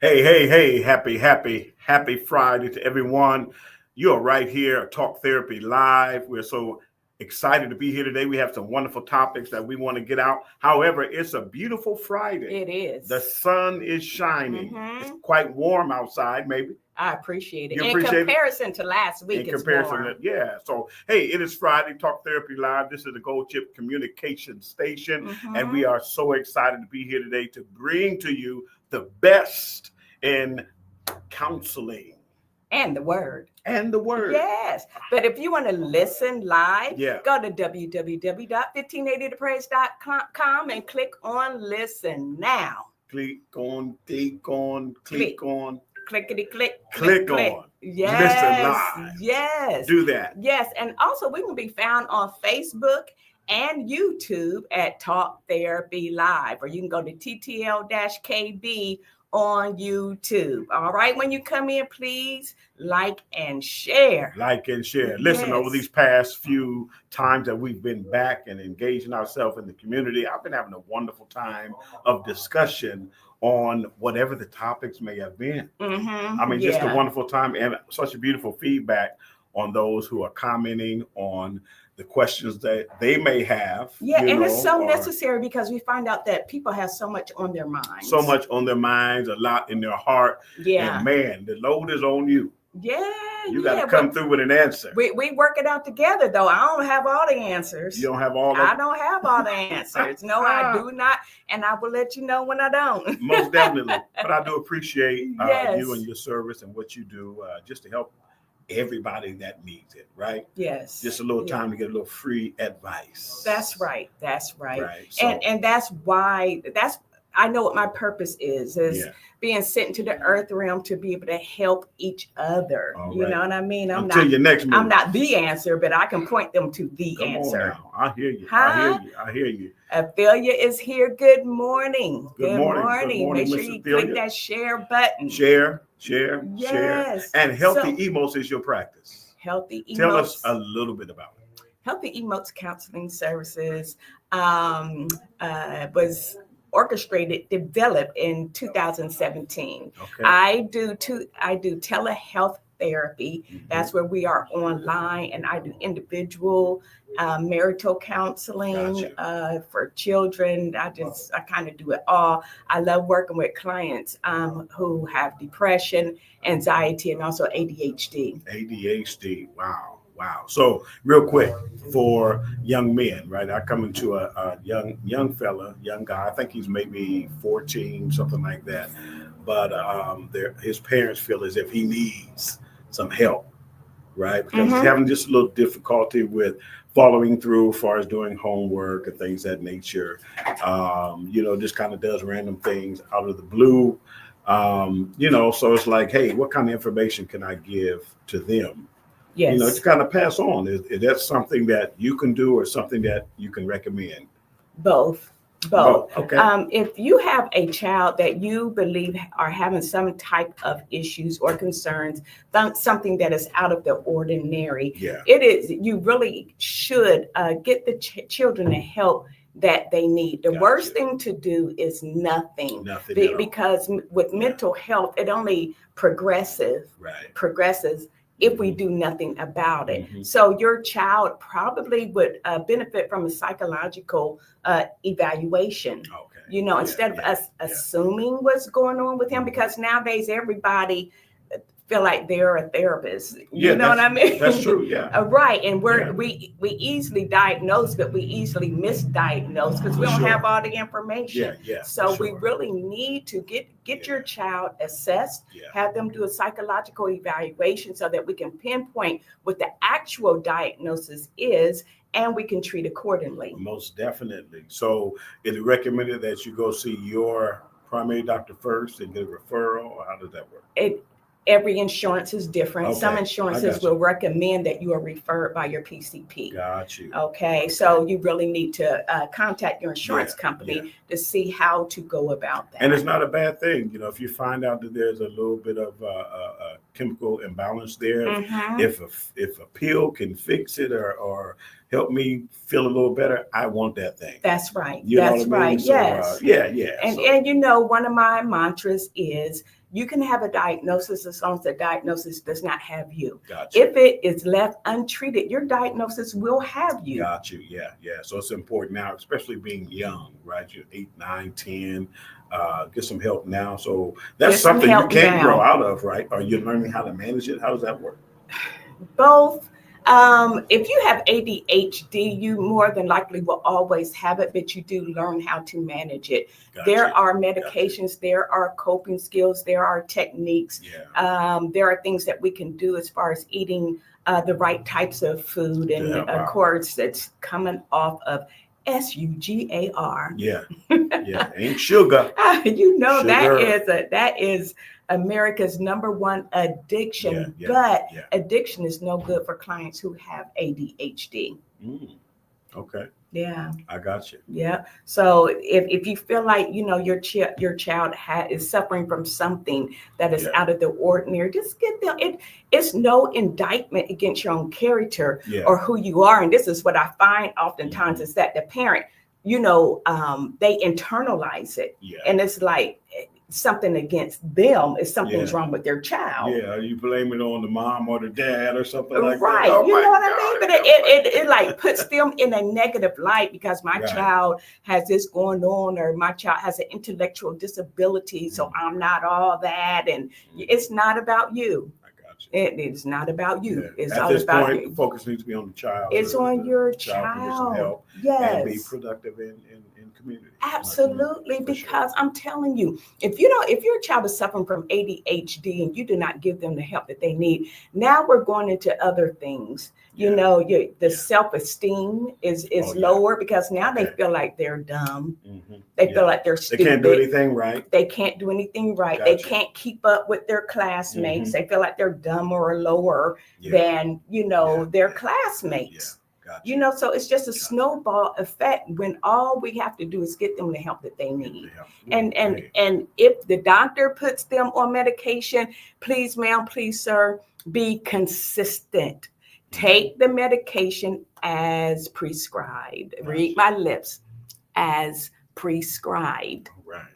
Hey, happy Friday to everyone. You are right here at Talk Therapy Live. We're so excited to be here today. We have some wonderful topics that we want to get out. However, it's a beautiful Friday. It is. The sun is shining. Mm-hmm. It's quite warm outside, maybe. I appreciate it. You In appreciate comparison to last week, In it's comparison, warm. yeah. So, hey, it is Friday, Talk Therapy Live. This is the Gold Chip Communication Station, and we are so excited to be here today to bring to you the best in counseling. And the word. Yes. But if you want to listen live, Yeah. go to www.1580thepraise.com and click on Listen Now. Click on. Clickety click. Click on. Yes. Listen live. Yes. Do that. Yes. And also we can be found on Facebook and YouTube at Talk Therapy Live, or you can go to TTL-KB on YouTube. All right. When you come in, please like and share. Listen, over these past few times that we've been back and engaging ourselves in the community, I've been having a wonderful time of discussion on whatever the topics may have been. I mean, just a wonderful time and such a beautiful feedback on those who are commenting on the questions that they may have. Yeah, and it's so necessary because we find out that people have so much on their minds. So much on their minds, a lot in their heart. Yeah. And man, the load is on you. Yeah. You got to come through with an answer. We work it out together, though. I don't have all the answers. You don't have all I don't have all the answers. No, I do not. And I will let you know when I don't. Most definitely. But I do appreciate you and your service and what you do just to help everybody that needs it, right? Yes. Just a little time to get a little free advice. That's right. Right. So, and that's why I know what my purpose is being sent into the earth realm to be able to help each other. All you right. know what I mean? I'm not the answer, but I can point them to the answer. On now. I hear you. Huh? I hear you. Ophelia is here. Good morning. Good morning. Make sure you click that share button. Share. Yes. And Healthy Emotes is your practice. Healthy Emotes. Tell us a little bit about it. Healthy Emotes Counseling Services was developed in 2017. Okay. I do telehealth therapy. Mm-hmm. That's where we are online, and I do individual marital counseling for children. I kind of do it all. I love working with clients who have depression, anxiety, and also ADHD. Wow. So real quick for young men, right? I come into a young fella, young guy. I think he's maybe 14, something like that. But his parents feel as if he needs some help, right? Because he's having just a little difficulty with following through as far as doing homework and things of that nature. Just kind of does random things out of the blue. So it's like, hey, what kind of information can I give to them? Yes. To kind of pass on. Is that something that you can do or something that you can recommend? Both. Okay. If you have a child that you believe are having some type of issues or concerns, something that is out of the ordinary, you really should get the children the help that they need. The worst thing to do is nothing because with mental health, it only progresses if we do nothing about it. Mm-hmm. So your child probably would benefit from a psychological evaluation. Okay. Instead of us assuming what's going on with him, because nowadays everybody feel like they're a therapist. You know what I mean? That's true. Yeah. Right. And we easily diagnose, but we easily misdiagnose because we don't have all the information. So we really need to get your child assessed, have them do a psychological evaluation so that we can pinpoint what the actual diagnosis is, and we can treat accordingly. Most definitely. So is it recommended that you go see your primary doctor first and get a referral, or how does that work? Every insurance is different. Okay. Some insurances will recommend that you are referred by your PCP. Got you. Okay. So you really need to contact your insurance company to see how to go about that. And it's not a bad thing. If you find out that there's a little bit of a chemical imbalance there, if a pill can fix it or help me feel a little better, I want that thing. That's right. That's right. So, yes. And one of my mantras is You can have a diagnosis as long as the diagnosis does not have you. Gotcha. If it is left untreated, your diagnosis will have you. Got you. Yeah. So it's important now, especially being young, right? You're 8, 9, 10. Get some help now. So that's something you can't grow out of, right? Are you learning how to manage it? How does that work? Both. If you have ADHD, you more than likely will always have it, but you do learn how to manage it. Gotcha. There are medications, there are coping skills, there are techniques. Yeah. There are things that we can do as far as eating the right types of food. And of course, that's coming off of SUGAR. Yeah. Ain't sugar. Sugar. Sugar. that is America's #1 addiction. But addiction is no good for clients who have ADHD. Okay. Yeah. I got you. Yeah. So if you feel like, your child is suffering from something that is out of the ordinary, just get them. It's no indictment against your own character or who you are. And this is what I find oftentimes is that the parent, they internalize it. Yeah. And it's like something against them is something's wrong with their child. Yeah, you blame it on the mom or the dad or something like right. that. Right. You know what I mean? But it like puts them in a negative light because my child has this going on, or my child has an intellectual disability, so I'm not all that. And it's not about you. It is not about you. Yeah. It's all about point, you. The focus needs to be on the child. It's on your child. Can get some help and be productive in community. Absolutely, because I'm telling you, if your child is suffering from ADHD and you do not give them the help that they need, now we're going into other things. The self-esteem is lower because now they feel like they're dumb. They feel like they're stupid. They can't do anything right. They can't do anything right. Gotcha. They can't keep up with their classmates. They feel like they're dumber or lower than, their classmates. Gotcha. So it's just a snowball effect when all we have to do is get them the help that they need. And if the doctor puts them on medication, please, ma'am, please, sir, be consistent. Take the medication as prescribed. Gotcha. Read my lips. As prescribed. Right.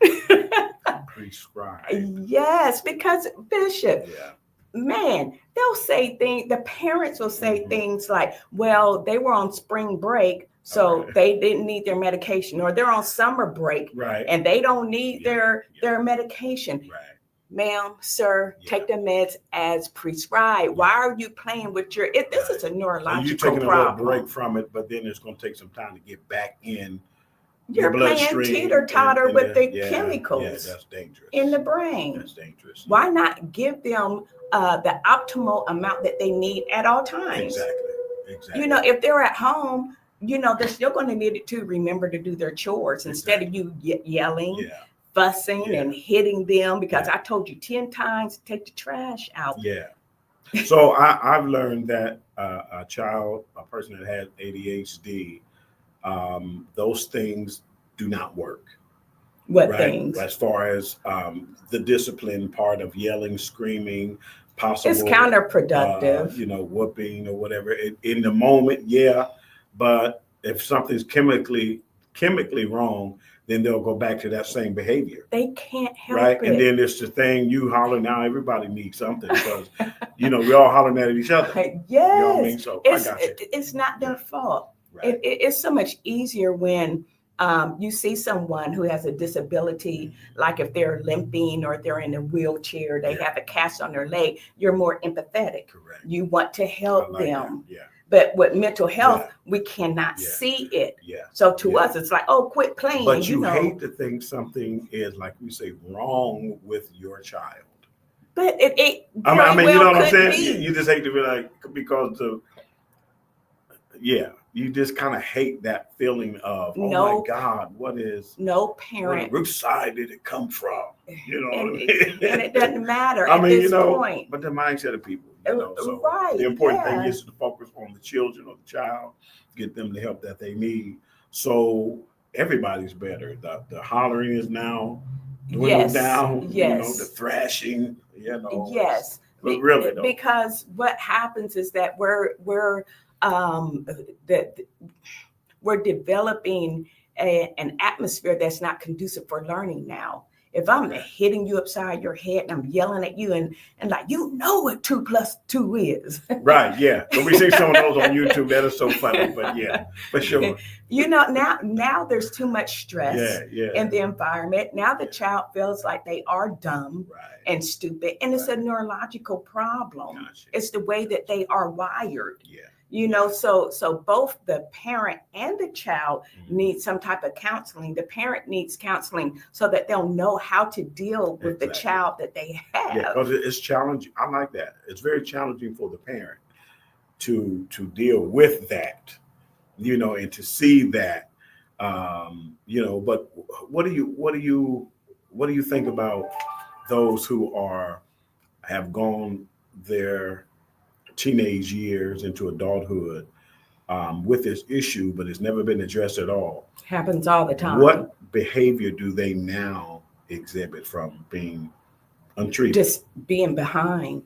Prescribed. Yes, because Bishop, man, they'll say things, the parents will say things like, well, they were on spring break, so they didn't need their medication, or they're on summer break and they don't need their medication. Right. Ma'am, sir, take the meds as prescribed. Why are you playing with this is a neurological you're taking problem. A little break from it, but then it's going to take some time to get back in. You're playing teeter-totter with the chemicals. Yeah, that's dangerous. In the brain. That's dangerous. Why not give them the optimal amount that they need at all times? Exactly. If they're at home, they're still going to need it to remember to do their chores instead of you yelling, fussing, and hitting them because I told you 10 times to take the trash out. Yeah. So I've learned that a person that has ADHD, those things do not work. What things? As far as the discipline part of yelling, screaming, possible. It's counterproductive. Whooping or whatever. In the moment, but if something's chemically wrong, then they'll go back to that same behavior. They can't help it. And then it's the thing, you holler, now everybody needs something because, we're all hollering at each other. Yes. You know what I mean? So I got you. It's not their fault. Right. It's so much easier when you see someone who has a disability, like if they're limping or they're in a wheelchair, they have a cast on their leg, you're more empathetic. Correct. You want to help them. That. Yeah. But with mental health, we cannot see it. Yeah. So to us, it's like, oh, quit playing. But you hate to think something is, like we say, wrong with your child. But it you know what I'm saying? You just hate to be like, because you just kind of hate that feeling of, my God, no parent. Which side did it come from? And it doesn't matter at this point. But the mindset of people. So right. The important thing is to focus on the children or the child, get them the help that they need. So everybody's better. The hollering is now dwindled down. Yes. The thrashing. Yes. But really, though. Because what happens is that we're developing an atmosphere that's not conducive for learning now. if I'm hitting you upside your head and I'm yelling at you and like, you know what 2 + 2 is. Right, yeah. But we see some of those on YouTube. That is so funny, but yeah, for sure. You know, now there's too much stress in the environment. Now the child feels like they are dumb and stupid, and it's a neurological problem. Gotcha. It's the way that they are wired. Yeah. You know, so both the parent and the child need some type of counseling. The parent needs counseling so that they'll know how to deal with the child that they have. Yeah, because it's challenging. I like that. It's very challenging for the parent to deal with that, you know, and to see that, you know. But what do you think about those who have gone their teenage years into adulthood with this issue, but it's never been addressed at all? Happens all the time. What behavior do they now exhibit from being untreated? Just being behind,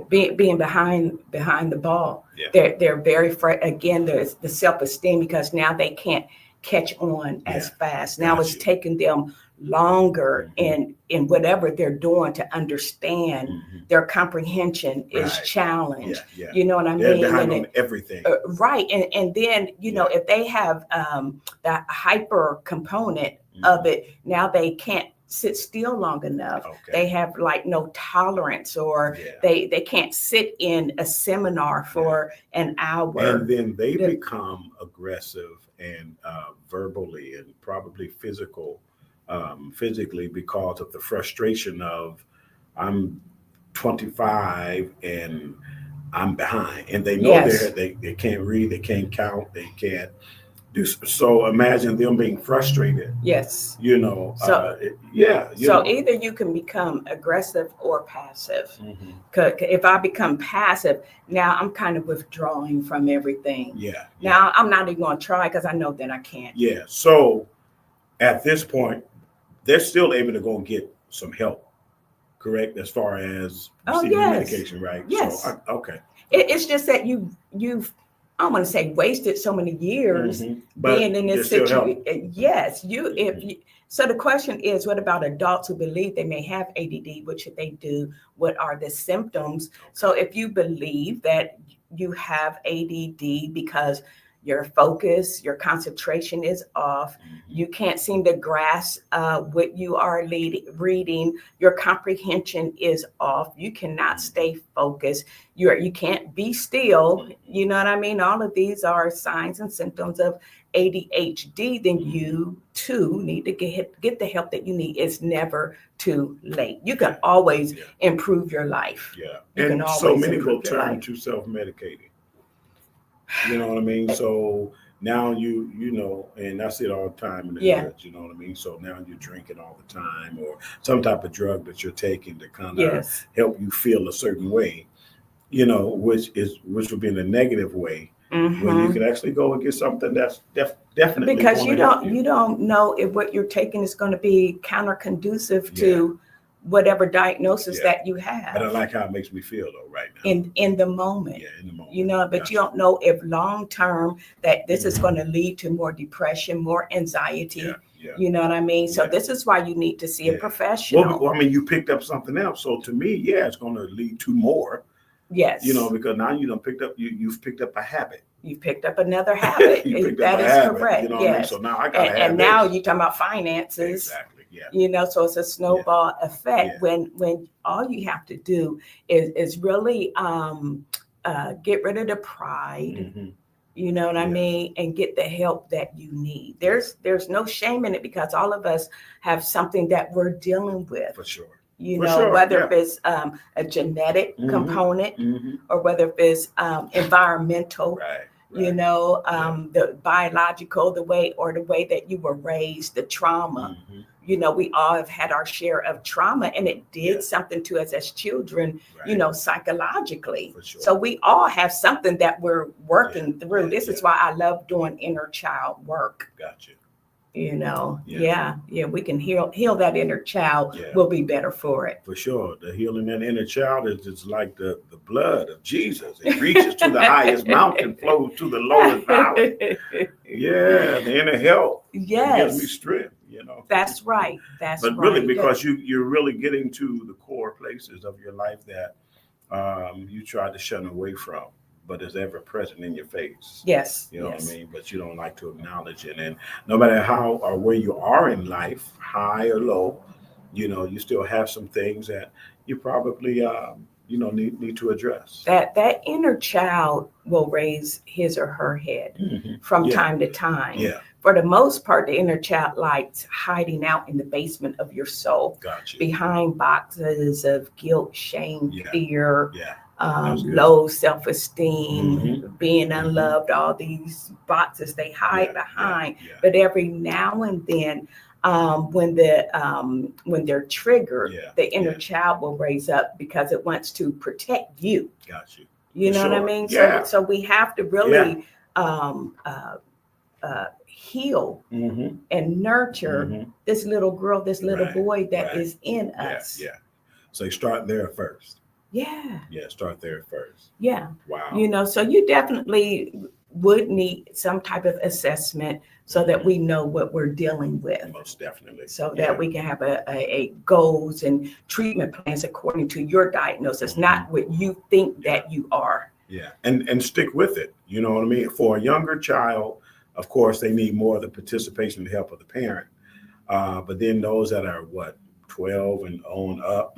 being behind the ball. Yeah. They're very again. There's the self-esteem, because now they can't catch on as fast. Now it's taking them longer in whatever they're doing to understand. Their comprehension is challenged. You know what I mean? They're behind on everything. Right. And then, you know, if they have that hyper component of it, now they can't sit still long enough. They have like no tolerance, or they can't sit in a seminar for an hour. And then they become aggressive and verbally and probably physically, because of the frustration of, I'm 25 and I'm behind, and they know they can't read, they can't count, they can't do. So imagine them being frustrated. Yes. You know. So So either you can become aggressive or passive. If I become passive, now I'm kind of withdrawing from everything. Now I'm not even going to try, because I know that I can't. So at this point, they're still able to go and get some help, correct? As far as receiving medication, right? Yes. So, okay. It's just that you've, I don't want to say wasted so many years being in this situation. Yes, so the question is, what about adults who believe they may have ADD? What should they do? What are the symptoms? So if you believe that you have ADD because your focus, your concentration is off, you can't seem to grasp what you are reading, your comprehension is off, you cannot stay focused, you can't be still, you know what I mean? All of these are signs and symptoms of ADHD. Then you too need to get the help that you need. It's never too late. You can always improve your life. And so many will turn to self-medicating. You know what I mean? So now you know, and I see it all the time in the hood, you know what I mean? So now you're drinking all the time, or some type of drug that you're taking to kind of help you feel a certain way, you know, which would be in a negative way, when you can actually go and get something that's definitely, because you don't know if what you're taking is going to be counter-conducive to whatever diagnosis that you have. But I like how it makes me feel though right now. In the moment. In the moment. You know, but you don't know if long term that this is going to lead to more depression, more anxiety. You know what I mean? So this is why you need to see a professional. Well, I mean, you picked up something else. So to me, it's going to lead to more. Yes. You know, because now you've picked up a habit. You've picked up another habit. That is correct. You know what I mean? So now I got to have and now you're talking about finances. Exactly. You know, so it's a snowball effect when all you have to do is really get rid of the pride. You know what I mean? And get the help that you need. There's no shame in it, because all of us have something that we're dealing with. For sure. You know, whether if it's a genetic component, or whether if it's environmental. You know, the biological, the way that you were raised, the trauma. You know, we all have had our share of trauma, and it did something to us as children, you know, psychologically. So we all have something that we're working through. This is why I love doing inner child work. Gotcha. You know, we can heal that inner child. We'll be better for it. For sure. The healing that inner child is just like the blood of Jesus. It reaches to the highest mountain, flows to the lowest valley. The inner health. Yes. It gives me strength. That's right. That's but right. really, because you're really getting to the core places of your life that you try to shun away from, but is ever present in your face. Yes. You know what I mean? But you don't like to acknowledge it. And no matter how or where you are in life, high or low, you still have some things that you probably, need to address. That inner child will raise his or her head from time to time. Yeah. For the most part, the inner child likes hiding out in the basement of your soul, Gotcha. behind boxes of guilt, shame, fear, low self-esteem, being unloved, all these boxes they hide behind. But every now and then, when they're triggered, the inner child will raise up because it wants to protect you. Got you. You know what I mean? Yeah. So we have to really heal and nurture this little girl, this little boy that is in us. Yeah. So you start there first. Yeah. Yeah, start there first. Yeah. Wow. So you definitely would need some type of assessment so that we know what we're dealing with. Most definitely. So that we can have a goals and treatment plans according to your diagnosis, not what you think that you are. Yeah. And stick with it. You know what I mean? For a younger child, of course, they need more of the participation and help of the parent. But then those that are 12 and on up,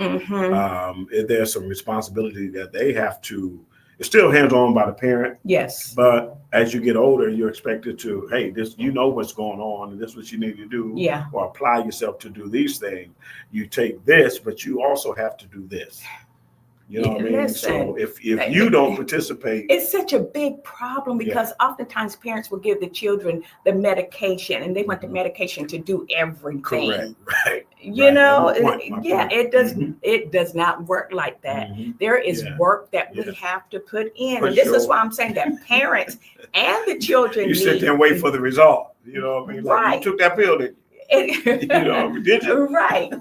there's some responsibility that they have to. It's still hands-on by the parent. Yes. But as you get older, you're expected to, hey, this, what's going on, and this is what you need to do. Yeah. Or apply yourself to do these things. You take this, but you also have to do this. You know what I mean? Listen, so if you don't participate, it's such a big problem because oftentimes parents will give the children the medication and they want the medication to do everything. Correct. Right. It does not work like that. There is work that we have to put in. And this is why I'm saying that parents and the children you sit there and wait for the result. You know what I mean? Like you took that pill, did you? Right.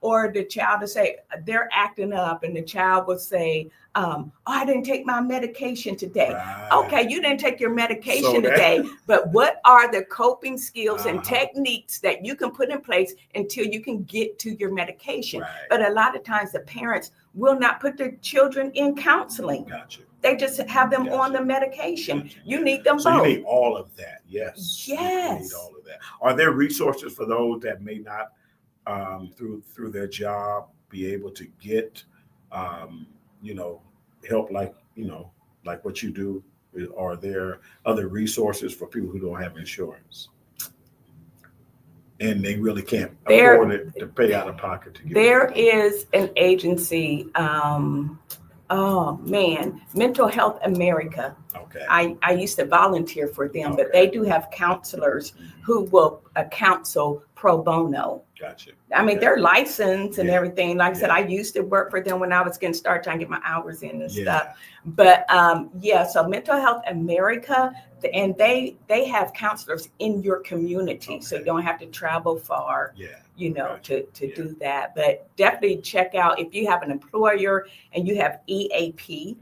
Or the child to say they're acting up and the child would say, I didn't take my medication today. Right. Okay, you didn't take your medication today, but what are the coping skills and techniques that you can put in place until you can get to your medication? Right. But a lot of times the parents will not put their children in counseling. Gotcha. They just have them on the medication. Gotcha. You need them both. So you need all of that. Yes. You need all of that. Are there resources for those that may not through their job be able to get help like what you do? Are there other resources for people who don't have insurance and they really can't afford it to pay out of pocket to get there is an agency, Mental Health America. Okay. I used to volunteer for them, but they do have counselors who will counsel pro bono. Gotcha. I mean, they're licensed and everything. Like I said, I used to work for them when I was getting started trying to get my hours in and stuff. But so Mental Health America, and they have counselors in your community, so you don't have to travel far. To do that. But definitely check out if you have an employer and you have EAP,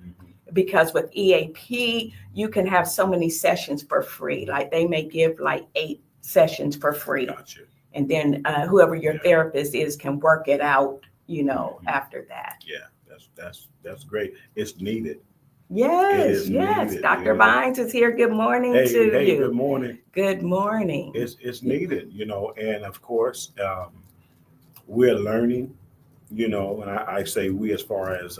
because with EAP, you can have so many sessions for free. Like they may give like 8 sessions for free. Gotcha. And then whoever your therapist is can work it out, after that. Yeah, that's great. It's needed. Yes. Needed, Dr. Vines is here. Good morning to you. Good morning. Good morning. It's needed, and of course, we're learning, and I say we as far as,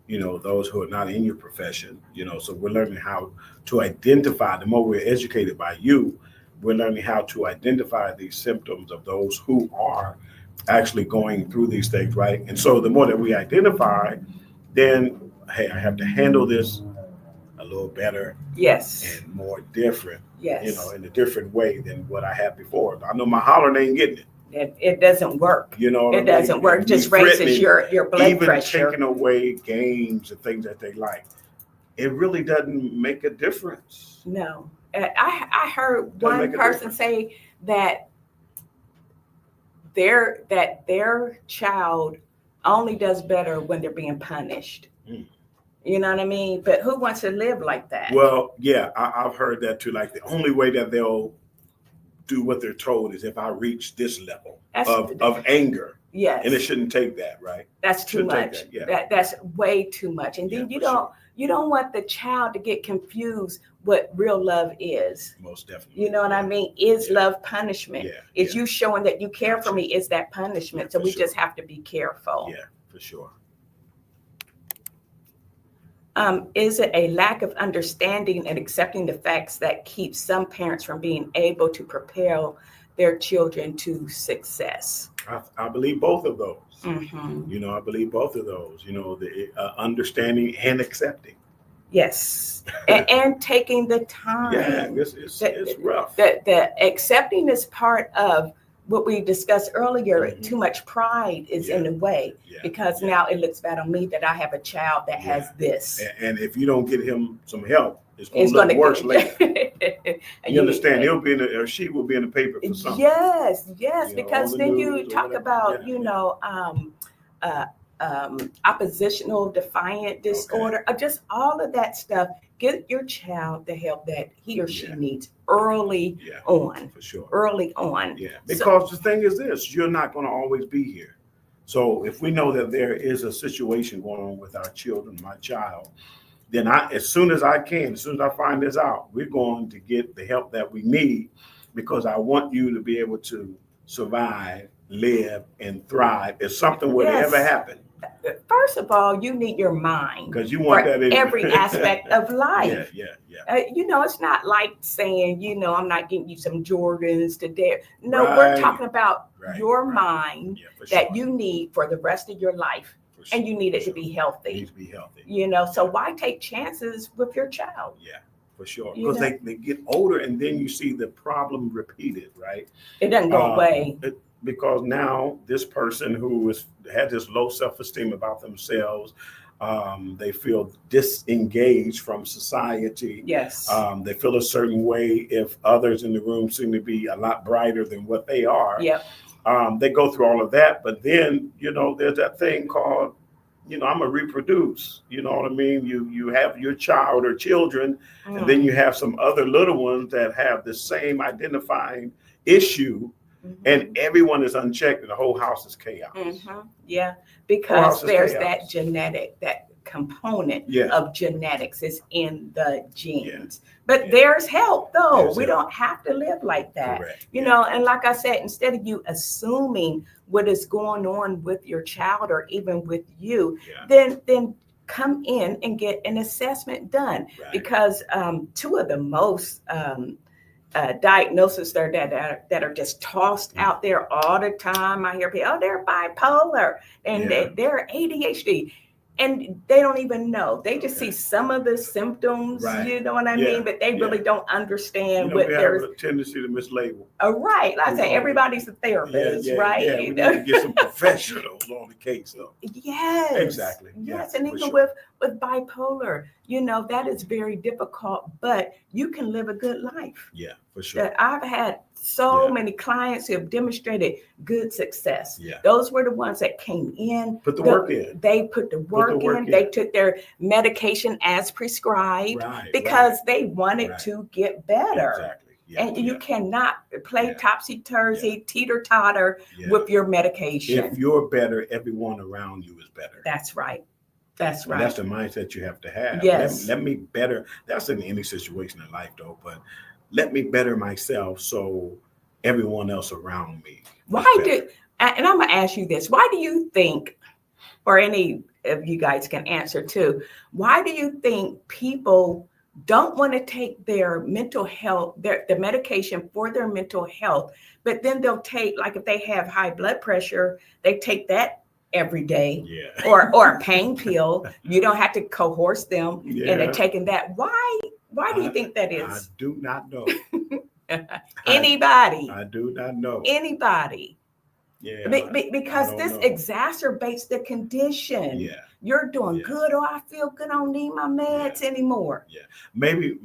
those who are not in your profession, so we're learning how to identify. The more we're educated by you, we're learning how to identify these symptoms of those who are actually going through these things, right? And so the more that we identify, then, hey, I have to handle this a little better. Yes. And more different. Yes. In a different way than what I had before. I know my hollering ain't getting it. It doesn't work. It doesn't work. It just raises your blood pressure. Even taking away games and things that they like, it really doesn't make a difference. No. I heard one person say that their child only does better when they're being punished. You know what I mean? But who wants to live like that? Well, yeah, I've heard that too. Like the only way that they'll do what they're told is if I reach this level That's of anger. Yes. And it shouldn't take that, right? That's too much. That's way too much. And then you don't want the child to get confused what real love is. Most definitely. You know what I mean? Is love punishment? Is you showing that you care for me? Is that punishment? So we just have to be careful. Yeah, for sure. Is it a lack of understanding and accepting the facts that keeps some parents from being able to propel their children to success? I believe both of those. Mm-hmm. I believe both of those. The understanding and accepting. Yes, and taking the time. Yeah, it's rough. The accepting is part of what we discussed earlier. Mm-hmm. Too much pride is in the way because now it looks bad on me that I have a child that has this. And if you don't get him some help, it's going to look worse later. You understand? He'll be or she will be in the paper for something. Yes, because then you talk about oppositional defiant disorder, just all of that stuff. Get your child the help that he or she needs early on. For sure. Early on. Yeah, because the thing is this, you're not going to always be here. So if we know that there is a situation going on with our children, my child, then as soon as I find this out, we're going to get the help that we need, because I want you to be able to survive, live, and thrive if something would ever happen. First of all, you need your mind, because you want that in every aspect of life. Yeah. It's not like saying, I'm not getting you some Jordans today. No, we're talking about your mind that you need for the rest of your life. And you need it to be healthy. It needs to be healthy. So why take chances with your child? Yeah, for sure. Because they get older, and then you see the problem repeated, right? It doesn't go away. Because now this person who had this low self-esteem about themselves, they feel disengaged from society. Yes. They feel a certain way if others in the room seem to be a lot brighter than what they are. Yep. They go through all of that, but then, there's that thing called, I'm gonna reproduce. You know what I mean? You have your child or children, and then you have some other little ones that have the same identifying issue, and everyone is unchecked, and the whole house is chaos. Yeah, because there's that genetic, that component of genetics is in the genes. But there's help, though. We don't have to live like that. Correct. And like I said, instead of you assuming what is going on with your child or even with you, then come in and get an assessment done. Because two of the most diagnoses that are just tossed out there all the time, I hear people, they're bipolar and they're ADHD. And they don't even know. They just see some of the symptoms, you know what I mean? But they really don't understand what there's a tendency to mislabel. Right. Like I say, everybody's a therapist, right? Yeah, we need to get some professionals on the case, though. Yes. Exactly. Yes. And even with bipolar, that is very difficult, but you can live a good life. Yeah, for sure. I've had so many clients who have demonstrated good success. Yeah. Those were the ones that came in. Put the work in. They put the work in. They took their medication as prescribed because they wanted to get better. Exactly. Yeah, and you cannot play topsy-turvy, teeter-totter with your medication. If you're better, everyone around you is better. That's right. That's right. And that's the mindset you have to have. Yes. Let me better. That's in any situation in life, though. But let me better myself so everyone else around me. And I'm going to ask you this. Why do you think, or any of you guys can answer too, why do you think people don't want to take their mental health, the medication for their mental health, but then they'll take, like if they have high blood pressure, they take that every day or a pain pill. You don't have to coerce them into taking that. Why do you think that is? I do not know. Anybody? I do not know. Anybody? Yeah. Because this exacerbates the condition. Yeah. You're doing good, or I feel good. I don't need my meds anymore. Yeah. Maybe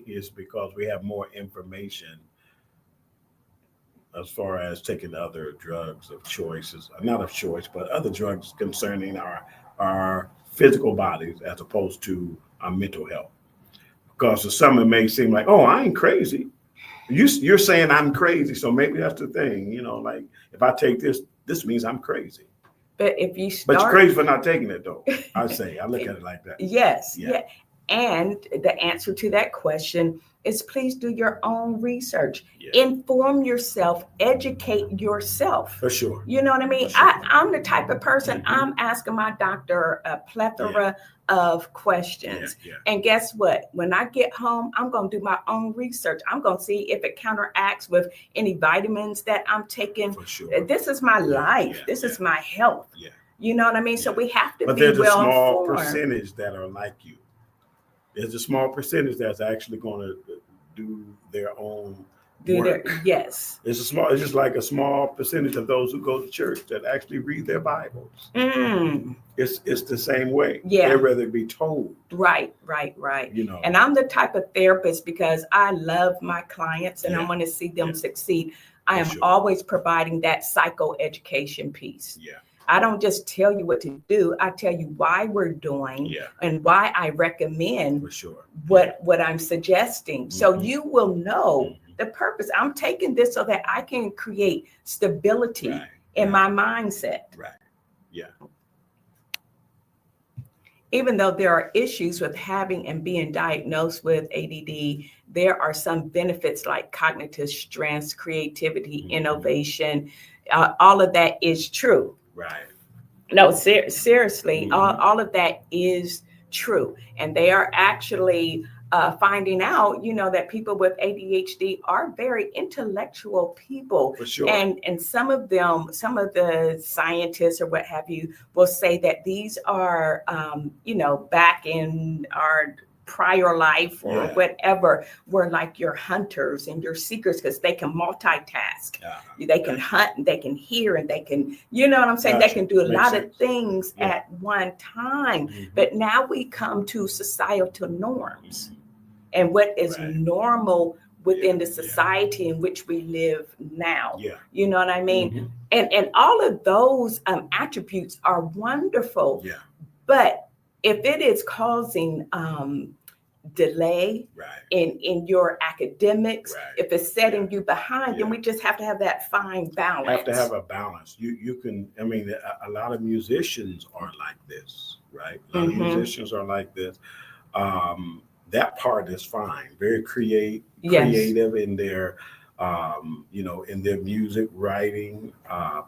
it's because we have more information as far as taking other drugs of choices, not of choice, but other drugs concerning our physical bodies as opposed to our mental health. Because to some it may seem like, oh, I ain't crazy. You're saying I'm crazy, so maybe that's the thing. Like if I take this means I'm crazy. But if you But start, you're crazy for not taking it, though. I look at it like that. yes, Yeah. yeah. And the answer to that question is please do your own research. Yeah. Inform yourself, educate yourself. For sure. You know what I mean? For sure. I'm the type of person, I'm asking my doctor a plethora of questions. Yeah. And guess what? When I get home, I'm going to do my own research. I'm going to see if it counteracts with any vitamins that I'm taking. For sure. This is my life. This is my health. Yeah. You know what I mean? So we have to but be there's a small well-informed. percentage that are like you. There's a small percentage that's actually going to do their own work. Yes. It's just like a small percentage of those who go to church that actually read their Bibles. It's the same way. Yeah. They'd rather be told. Right. And I'm the type of therapist, because I love my clients and I want to see them succeed. I am always providing that psychoeducation piece. Yeah. I don't just tell you what to do. I tell you why we're doing and why I recommend what I'm suggesting. So you will know the purpose. I'm taking this so that I can create stability in my mindset. Right. Yeah. Even though there are issues with having and being diagnosed with ADD, there are some benefits like cognitive strengths, creativity, innovation. All of that is true. Right. No, seriously, all of that is true. And they are actually finding out, that people with ADHD are very intellectual people. For sure. And some of the scientists or what have you will say that these are, back in our prior life or whatever, were like your hunters and your seekers, because they can multitask. They can hunt and they can hear and they can, you know what I'm saying? They can do a lot of things at one time. But now we come to societal norms and what is normal within the society in which we live now. You know what I mean? And all of those attributes are wonderful. But if it is causing delay in your academics, if it's setting you behind, then we just have to have that fine balance. Have to have a balance. You can, a lot of musicians are like this, right? A lot of musicians are like this. That part is fine. Very creative in their in their music writing,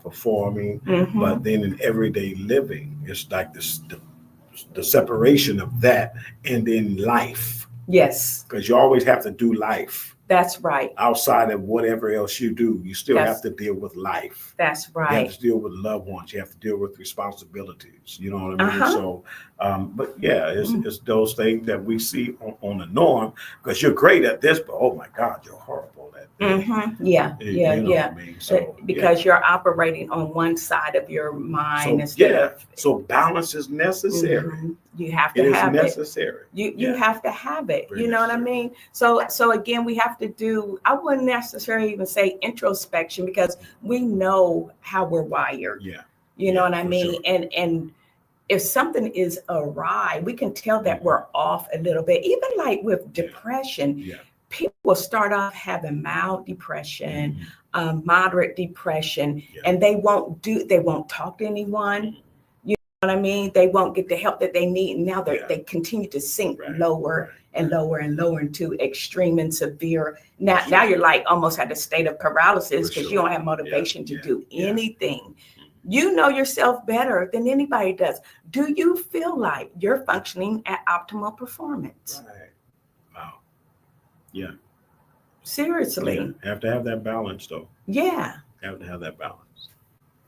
performing, but then in everyday living, it's like the separation of that and then life. Yes. Because you always have to do life. That's right. Outside of whatever else you do, you still have to deal with life. That's right. You have to deal with loved ones. You have to deal with responsibilities. You know what I mean? So, but it's those things that we see on the norm, because you're great at this, but oh my God, you're horrible at this. Yeah. What I mean? So, because you're operating on one side of your mind instead of. So balance is necessary. You have to have it. It is necessary. You have to have it. Very you know what I mean? So again, we have to do, I wouldn't necessarily even say introspection, because we know how we're wired. You know what I mean? Sure. And if something is awry, we can tell that we're off a little bit. Even like with depression, people will start off having mild depression, moderate depression, and they won't talk to anyone. What I mean, they won't get the help that they need. And now they continue to sink lower and lower and lower into extreme and severe. Now you're like almost at a state of paralysis, because you don't have motivation to do anything. You know yourself better than anybody does. Do you feel like you're functioning at optimal performance? Wow. Yeah. Seriously. You have to have that balance, though. Yeah. You have to have that balance.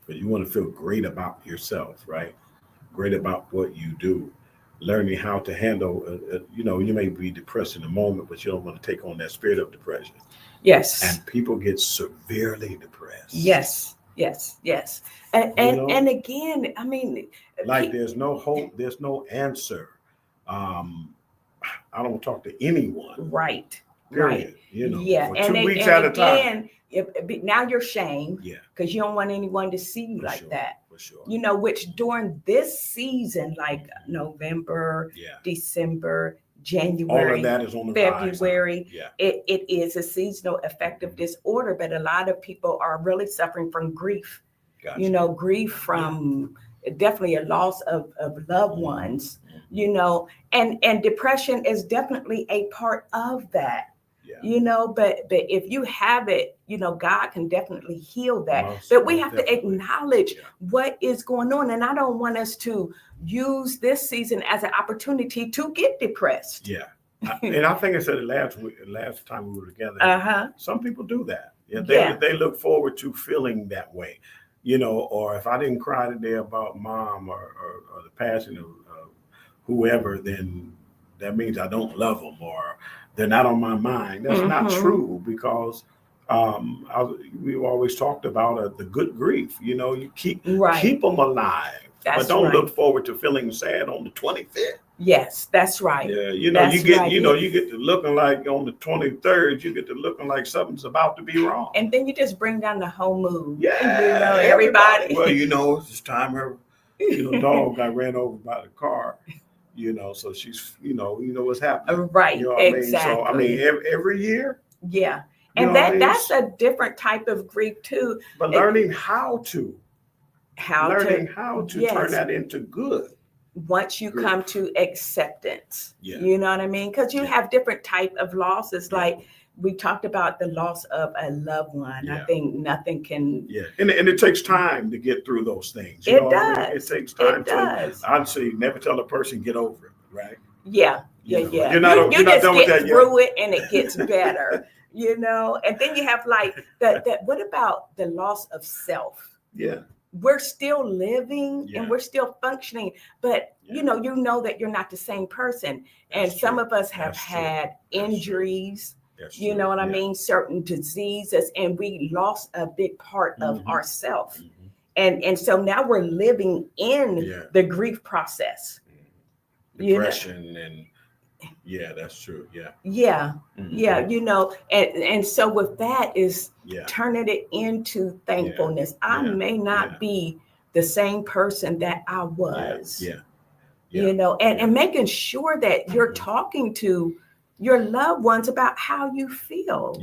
But you want to feel great about yourself, right? Great about what you do, learning how to handle, you may be depressed in the moment, but you don't want to take on that spirit of depression. Yes. And people get severely depressed. Yes. And again, I mean, like there's no hope, there's no answer. I don't talk to anyone. Right. Period. Yeah. For 2 weeks at a time. Now you're shamed. Because you don't want anyone to see you like that. For sure. Which during this season, like November, December, January, all of that is on the February. rise. Yeah. It is a seasonal affective disorder, but a lot of people are really suffering from grief. Gotcha. Grief from definitely a loss of loved ones, and depression is definitely a part of that. But if you have it, God can definitely heal that. But we have to acknowledge what is going on. And I don't want us to use this season as an opportunity to get depressed. Yeah. And I think I said it last time we were together. Some people do that. They look forward to feeling that way. Or if I didn't cry today about mom or the passing of whoever, then that means I don't love them or they're not on my mind. That's not true, because we've always talked about the good grief. You keep them alive, but don't look forward to feeling sad on the 25th. Yes, that's right. Yeah, you get to looking like on the 23rd, you get to looking like something's about to be wrong. And then you just bring down the whole mood. Yeah, everybody. Well, it's time her dog got ran over by the car. So she's what's happening. Right. Exactly. So every year. Yeah. And that's a different type of grief too. But learning how to turn that into good. Once you come to acceptance, you know what I mean? Because you have different type of losses. Like we talked about the loss of a loved one. I think nothing can. Yeah, and it takes time to get through those things. It does. It takes time. It does. I'd say never tell a person get over it, right? Yeah. You're not just done get with that through it, and it gets better. And then you have like that. What about the loss of self? Yeah. We're still living and we're still functioning, but you know that you're not the same person. And some of us have had injuries, you know what I mean? Certain diseases, and we lost a big part of ourselves. And so now we're living in the grief process. Depression and that's true. Yeah. And so with that is turning it into thankfulness. I may not be the same person that I was. And making sure that you're talking to your loved ones about how you feel.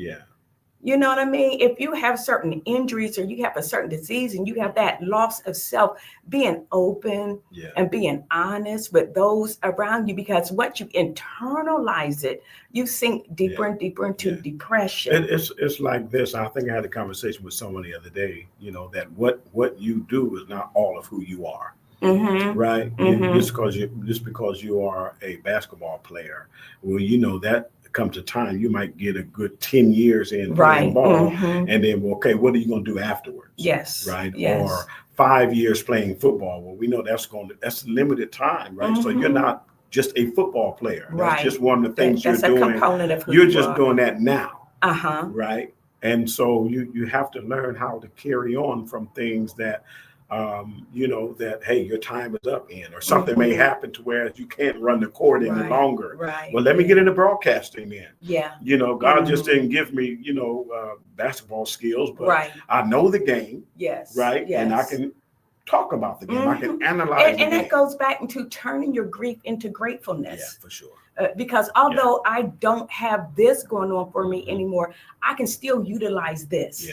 You know what I mean? If you have certain injuries or you have a certain disease and you have that loss of self, being open and being honest with those around you, because once you internalize it, you sink deeper and deeper into depression. It's like this. I think I had a conversation with someone the other day, that what you do is not all of who you are. Right? Just because you are a basketball player, well, that comes a time you might get a good 10 years in playing ball, and then what are you going to do afterwards? Right. Or 5 years playing football. Well, we know that's limited time, right? So you're not just a football player. That's just one of the things you're doing. That's a component of who you're just doing that now. Right. And so you have to learn how to carry on from things that that, hey, your time is up or something may happen to where you can't run the court any longer. Well, let me get into broadcasting then. God just didn't give me, basketball skills, but I know the game. Right. And I can talk about the game. I can analyze and that goes back into turning your grief into gratefulness. Yeah, for sure. Because although I don't have this going on for me anymore, I can still utilize this.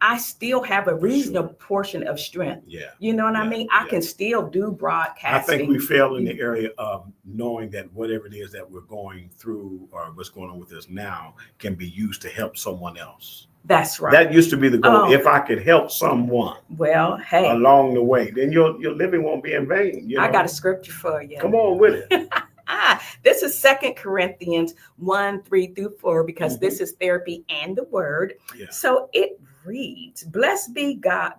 I still have a reasonable portion of strength. You know what I mean? I can still do broadcasting. I think we fail in the area of knowing that whatever it is that we're going through or what's going on with us now can be used to help someone else. That's right. That used to be the goal. If I could help someone along the way, then your living won't be in vain. I got a scripture for you. Come on with it. This is 2 Corinthians 1:3-4, because this is therapy and the word. So it reads, blessed be God,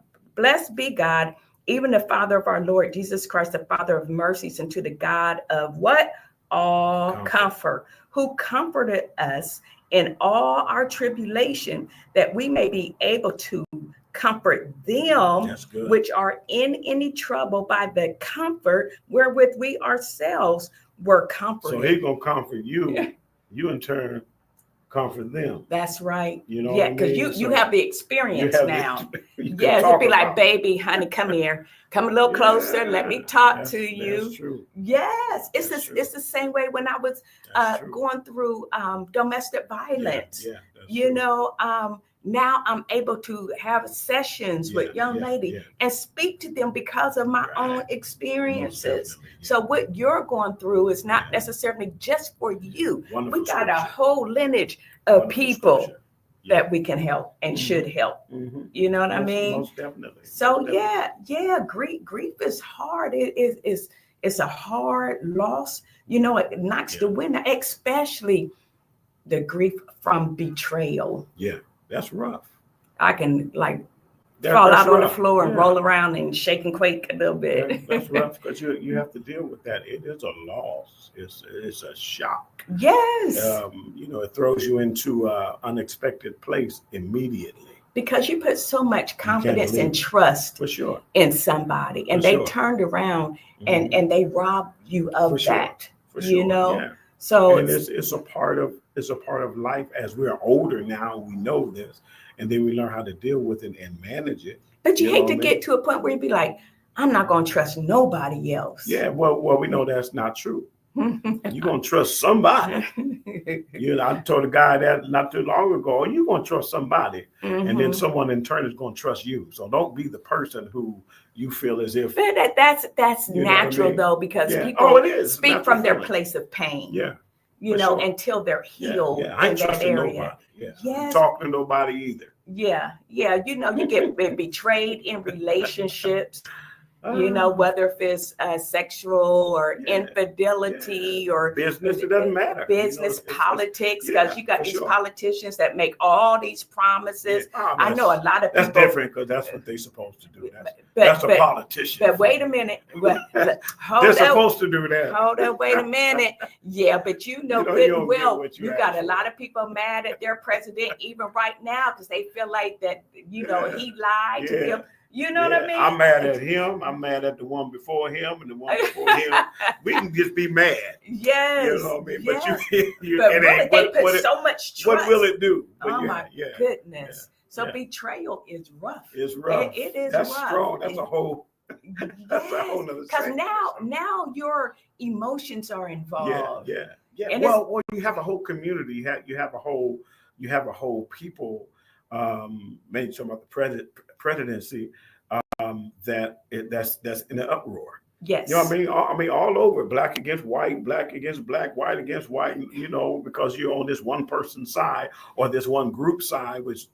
even the Father of our Lord Jesus Christ, the Father of mercies, and to the God of what? All comfort, who comforted us in all our tribulation, that we may be able to comfort them which are in any trouble by the comfort wherewith we ourselves were comforted. So he's going to comfort you. You in turn comfort them. That's right. You know, yeah, because you have the experience now. Yes, it'd be like, baby, honey, come here, come a little closer. Let me talk to you. That's true. Yes, it's the same way when I was going through domestic violence. Yeah, you know, now I'm able to have sessions with young ladies and speak to them because of my own experiences. So what you're going through is not necessarily just for you. Wonderful we got scripture. a whole lineage of Wonderful people scripture. that we can help and should help. You know what I mean? Most definitely. So grief is hard. It's a hard loss. You know, it knocks the wind out, especially the grief from betrayal. Yeah, that's rough. I can fall out on the floor and roll around and shake and quake a little bit. That's rough because you have to deal with that. It is a loss. It's a shock. Yes. You know, it throws you into an unexpected place immediately. Because you put so much confidence and trust in somebody, and they turned around and they robbed you of that. You know, so and it's a part of life. As we're older now, we know this, and then we learn how to deal with it and manage it. But you hate to get to a point where you'd be like, I'm not going to trust nobody else. Yeah, well, we know that's not true. You're going to trust somebody. I told a guy that not too long ago, you're going to trust somebody. And then someone in turn is going to trust you. So don't be the person who you feel as if. But that's natural, though, because people speak from their place of pain. Yeah. You know, until they're healed I ain't in that area. Nobody. Yeah. Yes. Talking to nobody either. Yeah. You know, you get betrayed in relationships. You know, whether if it's sexual or infidelity or business, it doesn't matter. Business, politics, because you got these politicians that make all these promises. I know a lot of people. That's different because that's what they're supposed to do. That's a politician. But wait a minute. They're supposed to do that. Hold up, wait a minute. Yeah, but you know good and well, you got a lot of people mad at their president even right now because they feel like that, you know, he lied to them. You know what I mean? I'm mad at him. I'm mad at the one before him and the one before him. We can just be mad. Yes. You know what I mean? Yes. But but really, they put so much trust. What will it do? But my goodness. So betrayal is rough. It's rough. It is That's rough. Strong. That's a whole. That's a whole nother. Because now your emotions are involved. Yeah. And well, you have a whole community. You have a whole people. Maybe talking about the presidency, that's in an uproar. Yes. You know what I mean? All over, black against white, black against black, white against white, you know, because you're on this one person's side or this one group side, which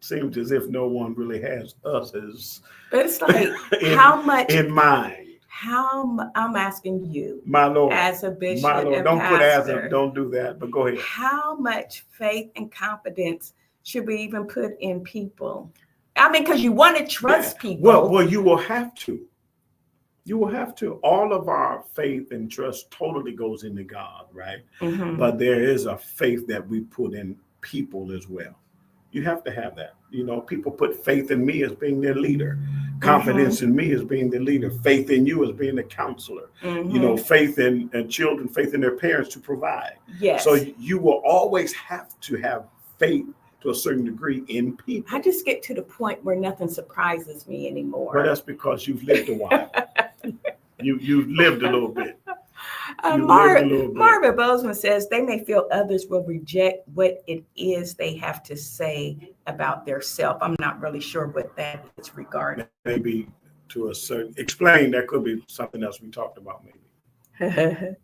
seems as if no one really has us as. But it's like, how much in mind? I'm asking you, my Lord, as a bishop, my Lord, don't pastor, put don't do that. But go ahead. How much faith and confidence should we even put in people? I mean, because you want to trust people. Well, you will have to. You will have to. All of our faith and trust totally goes into God, right? But there is a faith that we put in people as well. You have to have that. You know, people put faith in me as being their leader, confidence in me as being the leader, faith in you as being the counselor, you know, faith in children, faith in their parents to provide. Yes. So you will always have to have faith to a certain degree in people. I just get to the point where nothing surprises me anymore. Well, that's because you've lived a while. You've lived a little bit. Marvin Bozeman says they may feel others will reject what it is they have to say about their self. I'm not really sure what that is regarding. Maybe to a certain explain, that could be something else we talked about maybe.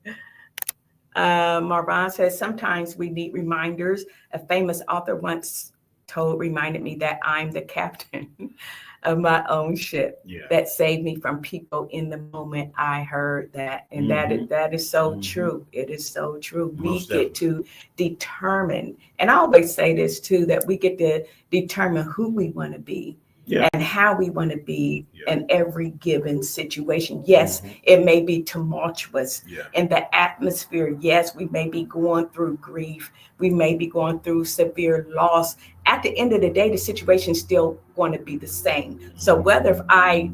Marvin says sometimes we need reminders. A famous author once reminded me that I'm the captain of my own ship. That saved me from people in the moment I heard that. And that is so true. It is so true. We get to determine, and I always say this too, that we get to determine who we want to be. And how we want to be in every given situation. Yes, it may be tumultuous in the atmosphere. Yes, we may be going through grief. We may be going through severe loss. At the end of the day, the situation is still going to be the same. So whether if I,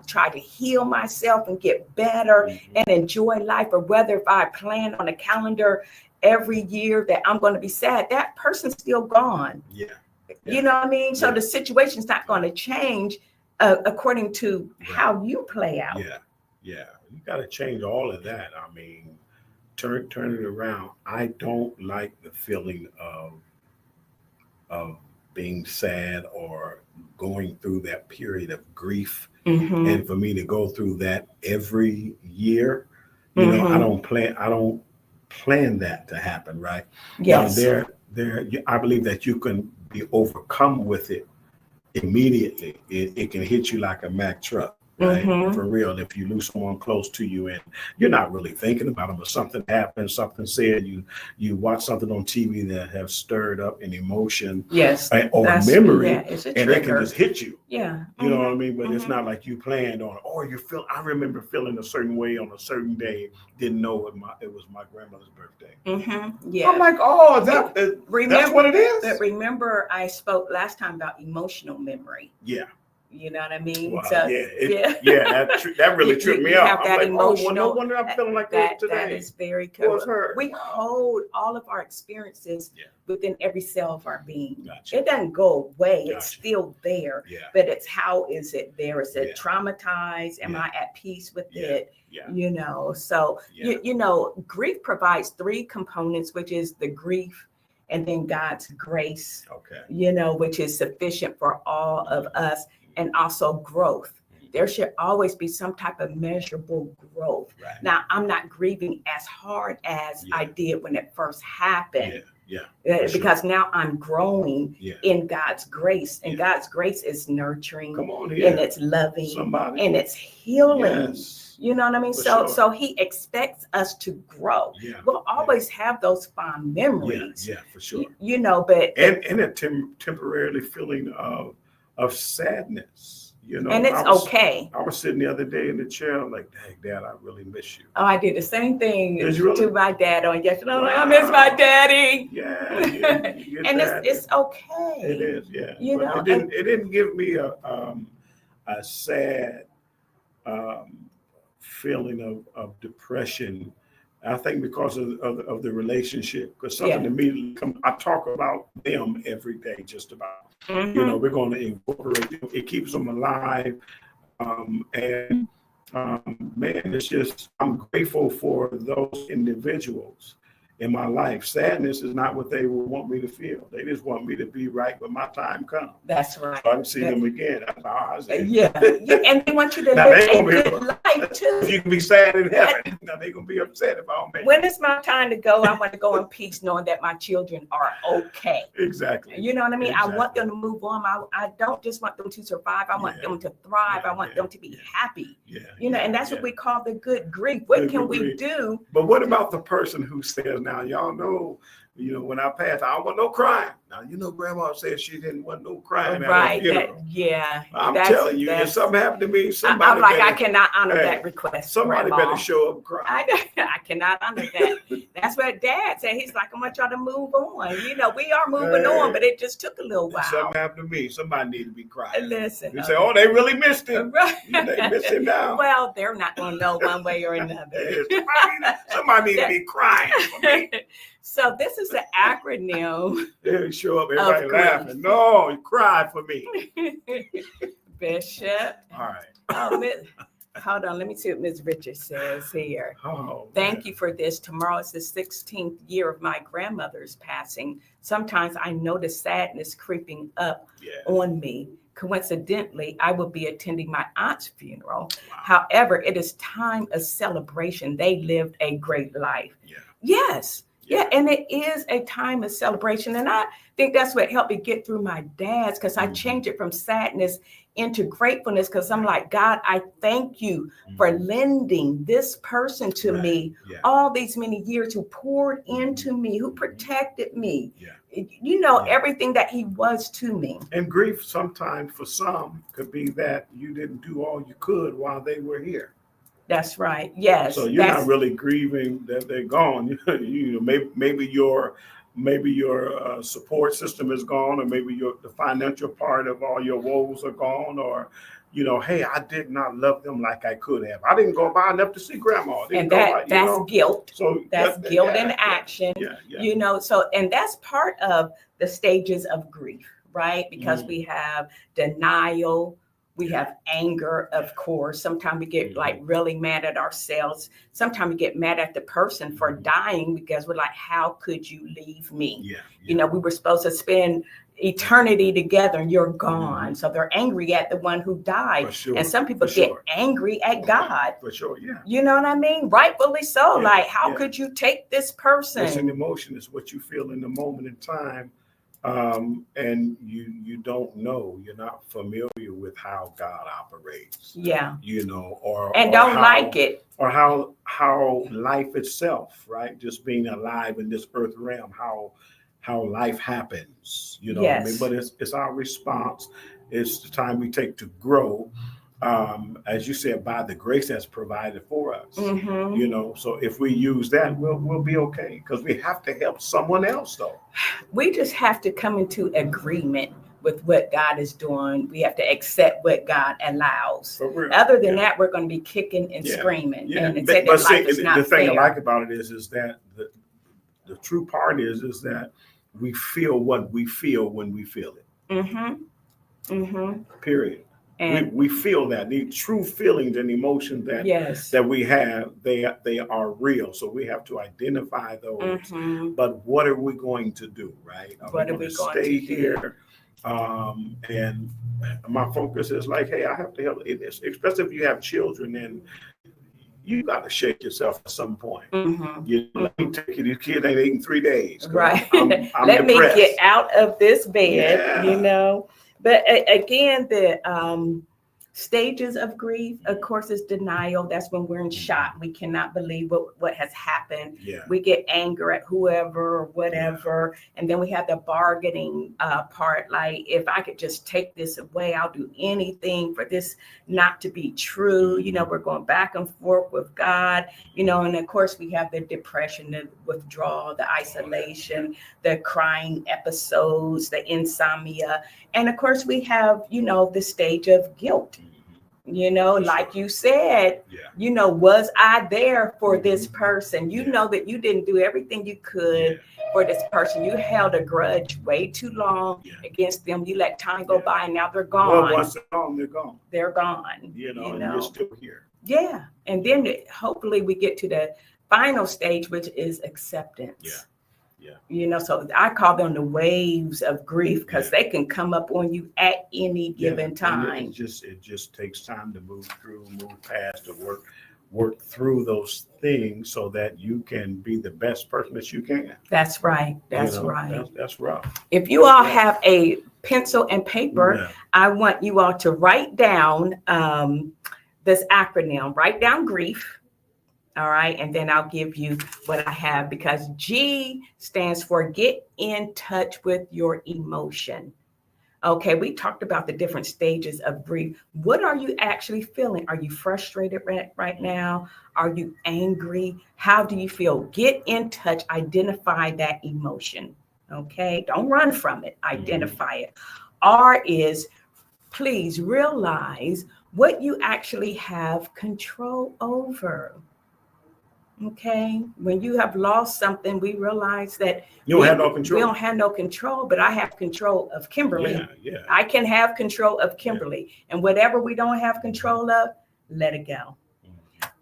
try to heal myself and get better and enjoy life, or whether if I plan on a calendar every year that I'm going to be sad, that person's still gone. Yeah. You know what I mean? So Yeah. the situation's not going to change according to how you play out. Yeah. Yeah. You got to change all of that. I mean, turn it around. I don't like the feeling of being sad or going through that period of grief. Mm-hmm. And for me to go through that every year, you know, I don't plan that to happen, right? Yes. Now, I believe that you can be overcome with it immediately. It can hit you like a Mack truck, right? For real. If you lose someone close to you and you're not really thinking about them, but something happened, something said, you watch something on TV that have stirred up an emotion, yes, or a memory, it's a and it can just hit you. Yeah. You know what I mean? But it's not like you planned on it. Or I remember feeling a certain way on a certain day, didn't know it was my grandmother's birthday. Yeah. I'm like, oh, that's what it is? But remember, I spoke last time about emotional memory. Yeah. You know what I mean? Wow. So, that really tripped me out. I'm like, emotional, no wonder I'm feeling like that today. That is very cool. We hold all of our experiences within every cell of our being. Gotcha. It doesn't go away. It's still there. Yeah. But it's how is it there? Is it traumatized? Am I at peace with it? Yeah. You know, so, you know, grief provides three components, which is the grief and then God's grace, you know, which is sufficient for all of us. And also growth. There should always be some type of measurable growth. Right. Now, I'm not grieving as hard as I did when it first happened. Because now I'm growing in God's grace. And God's grace is nurturing and it's loving and it's healing. Yes. You know what I mean? So he expects us to grow. We'll always have those fond memories. Yeah, for sure. You know, but and a temporarily feeling of sadness, you know. And it's okay. I was sitting the other day in the chair, I'm like, dang, Dad, I really miss you. Oh, I did the same thing to my dad on yesterday. Wow. I miss my daddy. Yeah. And it's okay. It is, yeah. You know, it didn't give me a sad feeling of depression. I think because of the relationship, because something immediately comes. I talk about them every day, just about. You know, we're going to incorporate them. It keeps them alive, and man, it's just I'm grateful for those individuals in my life. Sadness is not what they would want me to feel. They just want me to be right when my time comes. That's right. So I can see them again. That's how I say. Yeah, and they want you to live a good life too. You can be sad in heaven. Now they're gonna be upset if I don't make it. When it's my time to go, I want to go in peace, knowing that my children are okay. Exactly. You know what I mean? Exactly. I want them to move on. I don't just want them to survive. I want them to thrive. I want them to be happy. You know, and that's what we call the good grief. What can we do? But what about the person who says, now y'all know, you know, when I pass, I don't want no crying. Now, you know, Grandma said she didn't want no crying. Right. I'm telling you, if something happened to me, somebody I'm like, I cannot honor that request. Somebody better show up crying. I cannot honor that. That's what Dad said. He's like, I want y'all to move on. You know, we are moving on, but it just took a little while. If something happened to me, somebody need to be crying. Listen. You say, oh, they really missed him. Right. They missed him now. Well, they're not going to know one way or another. Somebody need to be crying for me. So this is an acronym. They show up, everybody laughing. No, you cried for me. Bishop. All right. Hold on, let me see what Ms. Richards says here. Oh, Thank you for this. Tomorrow is the 16th year of my grandmother's passing. Sometimes I notice sadness creeping up on me. Coincidentally, I will be attending my aunt's funeral. Wow. However, it is time of celebration. They lived a great life. Yes. Yeah, and it is a time of celebration. And I think that's what helped me get through my dad's, because I changed it from sadness into gratefulness, because I'm like, God, I thank you for lending this person to me all these many years, who poured into me, who protected me. You know, everything that he was to me. And grief sometimes for some could be that you didn't do all you could while they were here. That's right. Yes. So you're not really grieving that they're gone. You know, maybe your support system is gone, or maybe the financial part of all your woes are gone, or hey, I did not love them like I could have. I didn't go by enough to see grandma. And that's guilt. So that's guilt in action. So, and that's part of the stages of grief, right? Because we have denial, we have anger, of course. Sometimes we get like really mad at ourselves. Sometimes we get mad at the person for dying because we're like, how could you leave me? We were supposed to spend eternity together and you're gone. So they're angry at the one who died. And some people get angry at God. For sure, You know what I mean? Rightfully so. Like, how could you take this person? It's an emotion. It's what you feel in the moment in time. And you don't know, you're not familiar with how God operates. Or don't like it. Or how life itself, right? Just being alive in this earth realm, how life happens, what I mean? But it's our response. It's the time we take to grow. As you said, by the grace that's provided for us, so if we use that, we'll be okay, because we have to help someone else, though. We just have to come into agreement with what God is doing. We have to accept what God allows. Other than that, we're going to be kicking and screaming. And the thing I like about it is that the true part is that we feel what we feel when we feel it. Period. And we feel that the true feelings and emotions that we have, they are real. So we have to identify those. But what are we going to do, right? Are we going to stay here? And my focus is like, hey, I have to help, especially if you have children, and you got to shake yourself at some point. Let me take you. These kids ain't eating 3 days. Right. I'm Let depressed. me get out of this bed, But again, the stages of grief, of course, is denial. That's when we're in shock. We cannot believe what has happened. We get anger at whoever or whatever. And then we have the bargaining part. Like, if I could just take this away, I'll do anything for this not to be true. We're going back and forth with God, and of course we have the depression, the withdrawal, the isolation, the crying episodes, the insomnia. And of course we have, the stage of guilt. Like you said, was I there for this person? Know that you didn't do everything you could for this person. You held a grudge way too long against them. You let time go by, and now they're gone. Well, once they're gone, they're gone. They're gone. And you're still here. And then hopefully we get to the final stage, which is acceptance. So I call them the waves of grief, because they can come up on you at any given time. It just takes time to move past, to work through those things so that you can be the best person that you can. That's right. That's right. That's rough. If you all have a pencil and paper, I want you all to write down this acronym. Write down grief. All right. And then I'll give you what I have, because G stands for get in touch with your emotion. Okay. We talked about the different stages of grief. What are you actually feeling? Are you frustrated right now? Are you angry? How do you feel? Get in touch. Identify that emotion. Okay. Don't run from it. Identify it. R is please realize what you actually have control over. Okay. When you have lost something, we realize that you don't have no control. We don't have no control, but I have control of Kimberly. I can have control of Kimberly. And whatever we don't have control of, let it go.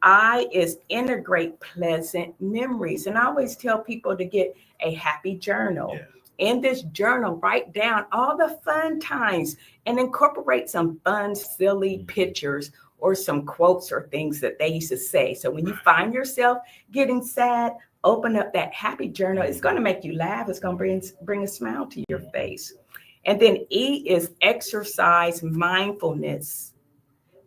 I is integrate pleasant memories. And I always tell people to get a happy journal. In this journal, write down all the fun times and incorporate some fun, silly pictures or some quotes or things that they used to say. So when you find yourself getting sad, open up that happy journal. It's going to make you laugh. It's going to bring a smile to your face. And then E is exercise mindfulness.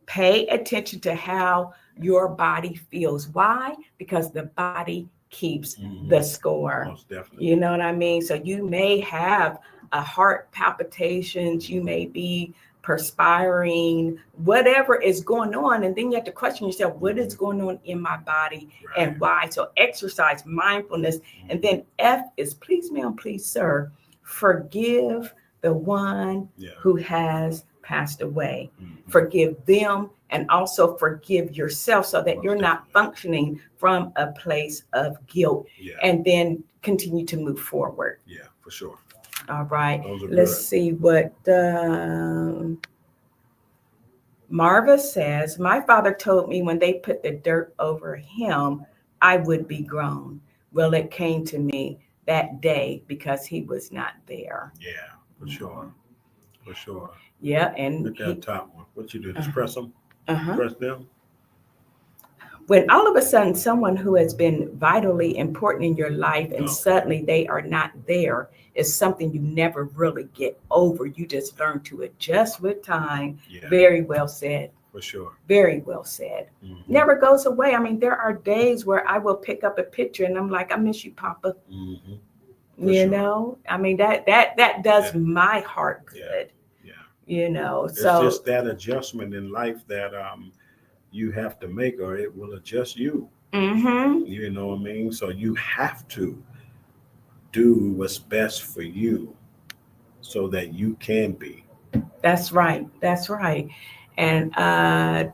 Pay attention to how your body feels. Why? Because the body keeps the score. Most definitely. You know what I mean? So you may have a heart palpitations. You may be perspiring, whatever is going on. And then you have to question yourself, what is going on in my body and why? So exercise mindfulness. And then F is please, ma'am, please, sir, forgive the one who has passed away. Forgive them and also forgive yourself so that you're not functioning from a place of guilt, and then continue to move forward. Yeah, for sure. All right. Let's see what Marva says. My father told me when they put the dirt over him, I would be grown. Well, it came to me that day because he was not there. Yeah, for sure. For sure. Yeah, and look at that top one. What you do? Just press them? Press them? When all of a sudden someone who has been vitally important in your life and suddenly they are not there is something you never really get over. You just learn to adjust with time. Yeah. Very well said. For sure. Very well said. Never goes away. I mean, there are days where I will pick up a picture and I'm like, I miss you, Papa. You know, I mean, that does my heart good. Yeah. You know, it's so just that adjustment in life that you have to make, or it will adjust you. You know what I mean? So you have to do what's best for you so that you can be. That's right. That's right. And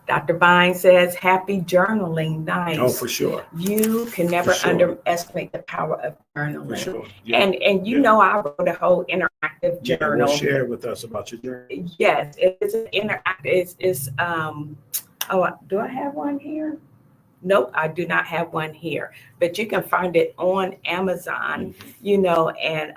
Dr. Vine says, happy journaling. Nice. Oh, for sure. You can never underestimate the power of journaling. For sure. Yeah. And you know, I wrote a whole interactive journal. Well, share with us about your journal. Yes, it's an interactive. It's do I have one here? Nope, I do not have one here, but you can find it on Amazon, you know, and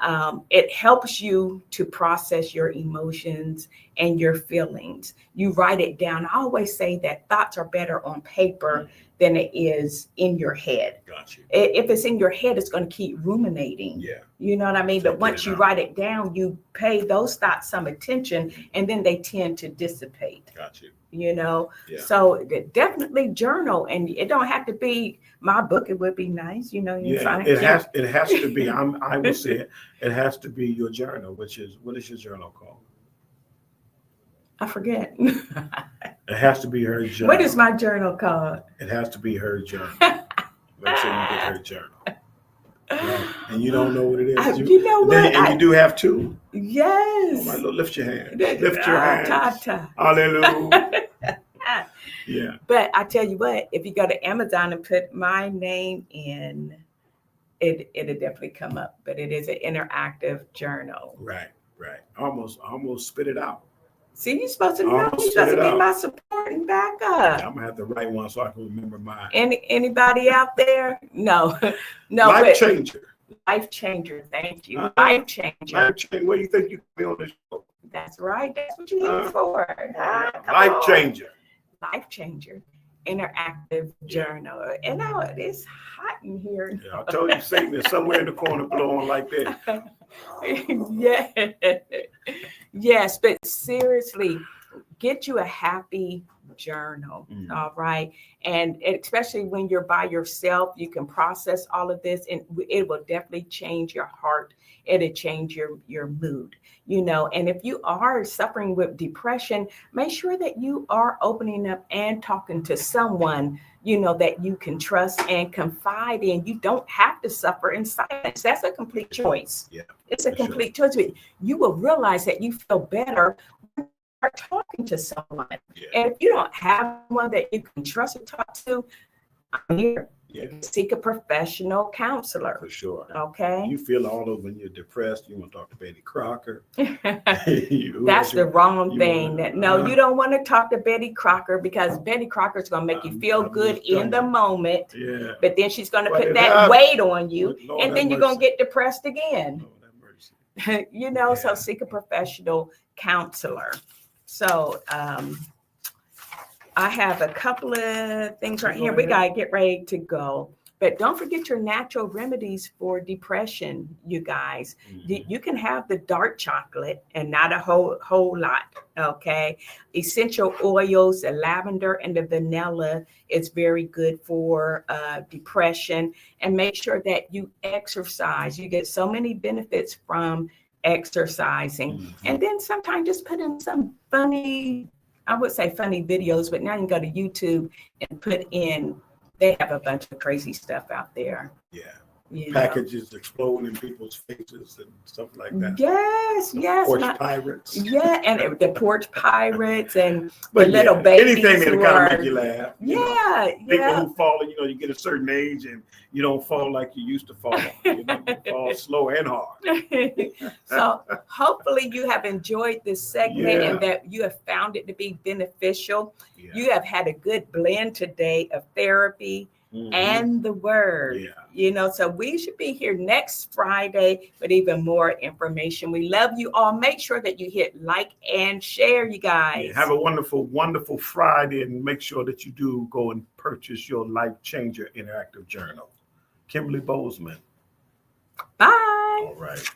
it helps you to process your emotions and your feelings. You write it down. I always say that thoughts are better on paper than it is in your head. Gotcha. If it's in your head, it's going to keep ruminating. Yeah. You know what I mean? But once you write it down, you pay those thoughts some attention and then they tend to dissipate. Gotcha. You know, so definitely journal, and it don't have to be my book. It would be nice, you know. It has to be. I would say it has to be your journal. What is your journal called? I forget. It has to be her journal. What is my journal called? It has to be her journal. Make sure you get her journal. Right. And you don't know what it is. You know what? And you do have two. Yes. Oh my Lord, lift your hand. Lift your hand. Hallelujah. Yeah. But I tell you what, if you go to Amazon and put my name in, it'll definitely come up. But it is an interactive journal. Right. Almost spit it out. See, you're supposed to know. You're supposed to be my support and backup. I'm gonna have to write one so I can remember mine. Anybody out there? No. Life changer. Life changer. Thank you. Life changer. Life changer. What do you think you can be on this show? That's right. That's what you're here for. Life changer. Life changer. Interactive journal. And now it's hot in here. Yeah, I told you Satan is somewhere in the corner blowing like that. Yes, but seriously, get you a happy journal. All right. And especially when you're by yourself, you can process all of this and it will definitely change your heart. It'll change your mood, you know. And if you are suffering with depression, make sure that you are opening up and talking to someone, you know, that you can trust and confide in. You don't have to suffer in silence. That's a complete choice. Yeah, it's a complete choice. But you will realize that you feel better when you are talking to someone. Yeah. And if you don't have one that you can trust and talk to, I'm here. Yeah. Seek a professional counselor. For sure. Okay. You feel all over when you're depressed. You want to talk to Betty Crocker. That's the wrong thing. You don't want to talk to Betty Crocker because Betty Crocker is going to make you feel good in the moment. Yeah. But then she's going to put that weight on you, and then you're going to get depressed again. You know, so seek a professional counselor. So, I have a couple of things right here. We got to get ready to go. But don't forget your natural remedies for depression, you guys. You can have the dark chocolate and not a whole lot, okay? Essential oils, the lavender and the vanilla is very good for depression. And make sure that you exercise. You get so many benefits from exercising. And then sometimes just put in some funny videos, but now you can go to YouTube and put in, they have a bunch of crazy stuff out there. Yeah. packages exploding in people's faces and stuff like that. Yes, yes. Porch pirates. Yeah, and the porch pirates and but the little babies. Anything that kind of make you laugh. People who fall, you get a certain age and you don't fall like you used to fall. You fall slow and hard. So hopefully you have enjoyed this segment and that you have found it to be beneficial. Yeah. You have had a good blend today of therapy and the word. So we should be here next Friday with even more information. We love you all. Make sure that you hit like and share, you guys. Have a wonderful, wonderful Friday, and make sure that you do go and purchase your Life Changer Interactive Journal. Kimberly Bozeman. Bye. All right.